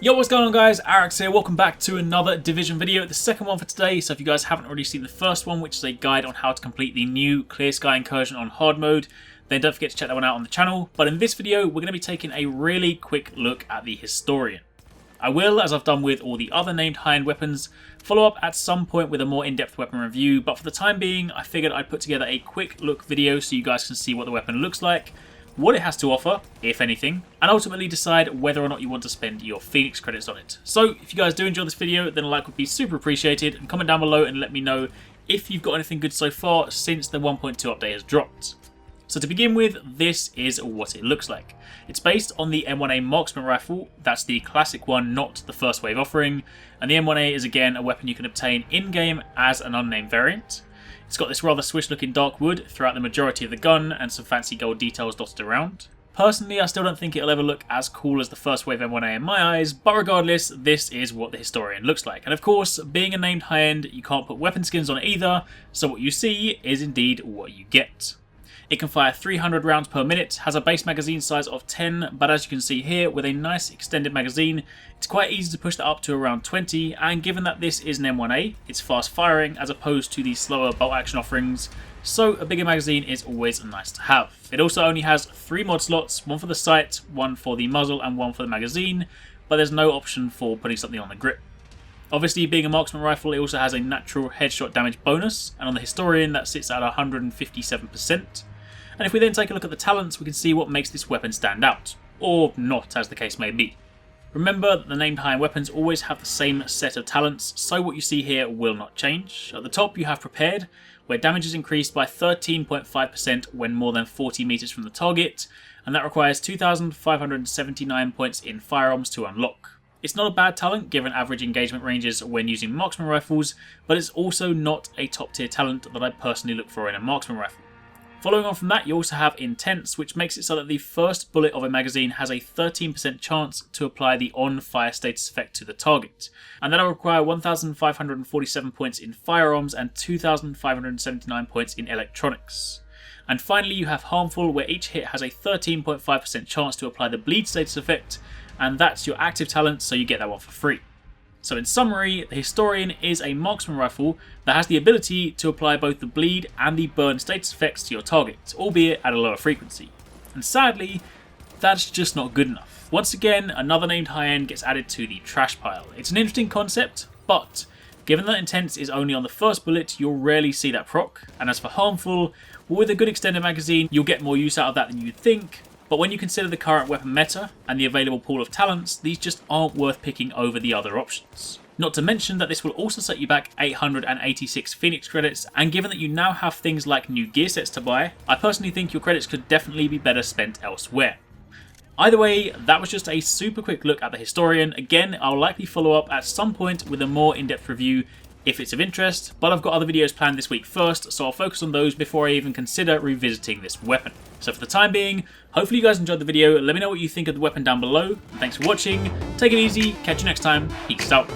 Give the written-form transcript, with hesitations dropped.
Yo, what's going on guys, Arekkz here, welcome back to another Division video, the second one for today. So if you guys haven't already seen the first one, which is a guide on how to complete the new Clear Sky Incursion on hard mode, then don't forget to check that one out on the channel. But in this video, we're going to be taking a really quick look at the Historian. I will, as I've done with all the other named high-end weapons, follow up at some point with a more in-depth weapon review, but for the time being, I figured I'd put together a quick look video so you guys can see what the weapon looks like, what it has to offer, if anything, and ultimately decide whether or not you want to spend your Phoenix credits on it. So if you guys do enjoy this video, then a like would be super appreciated, and comment down below and let me know if you've got anything good so far since the 1.2 update has dropped. So to begin with, this is what it looks like. It's based on the M1A Marksman rifle, that's the classic one, not the first wave offering, and the M1A is again a weapon you can obtain in-game as an unnamed variant. It's got this rather swish looking dark wood throughout the majority of the gun and some fancy gold details dotted around. Personally, I still don't think it'll ever look as cool as the first wave M1A in my eyes, but regardless, this is what the Historian looks like. And of course, being a named high-end, you can't put weapon skins on it either, so what you see is indeed what you get. It can fire 300 rounds per minute, has a base magazine size of 10, but as you can see here, with a nice extended magazine, it's quite easy to push that up to around 20, and given that this is an M1A, it's fast firing as opposed to the slower bolt action offerings, so a bigger magazine is always nice to have. It also only has 3 mod slots, one for the sight, one for the muzzle, and one for the magazine, but there's no option for putting something on the grip. Obviously, being a marksman rifle, it also has a natural headshot damage bonus, and on the Historian that sits at 157%. And if we then take a look at the talents, we can see what makes this weapon stand out, or not as the case may be. Remember that the named high-end weapons always have the same set of talents, so what you see here will not change. At the top you have Prepared, where damage is increased by 13.5% when more than 40 meters from the target, and that requires 2,579 points in firearms to unlock. It's not a bad talent given average engagement ranges when using marksman rifles, but it's also not a top tier talent that I personally look for in a marksman rifle. Following on from that, you also have Intense, which makes it so that the first bullet of a magazine has a 13% chance to apply the on-fire status effect to the target, and that'll require 1,547 points in firearms and 2,579 points in electronics. And finally you have Harmful, where each hit has a 13.5% chance to apply the bleed status effect, and that's your active talent, so you get that one for free. So in summary, the Historian is a marksman rifle that has the ability to apply both the bleed and the burn status effects to your target, albeit at a lower frequency. And sadly, that's just not good enough. Once again, another named high-end gets added to the trash pile. It's an interesting concept, but given that Intense is only on the first bullet, you'll rarely see that proc. And as for Harmful, well, with a good extended magazine, you'll get more use out of that than you'd think. But when you consider the current weapon meta and the available pool of talents, these just aren't worth picking over the other options. Not to mention that this will also set you back 886 Phoenix credits, and given that you now have things like new gear sets to buy, I personally think your credits could definitely be better spent elsewhere. Either way, that was just a super quick look at the Historian. Again, I'll likely follow up at some point with a more in-depth review if it's of interest, but I've got other videos planned this week first, so I'll focus on those before I even consider revisiting this weapon. So for the time being, hopefully you guys enjoyed the video. Let me know what you think of the weapon down below. Thanks for watching, take it easy, catch you next time, peace out.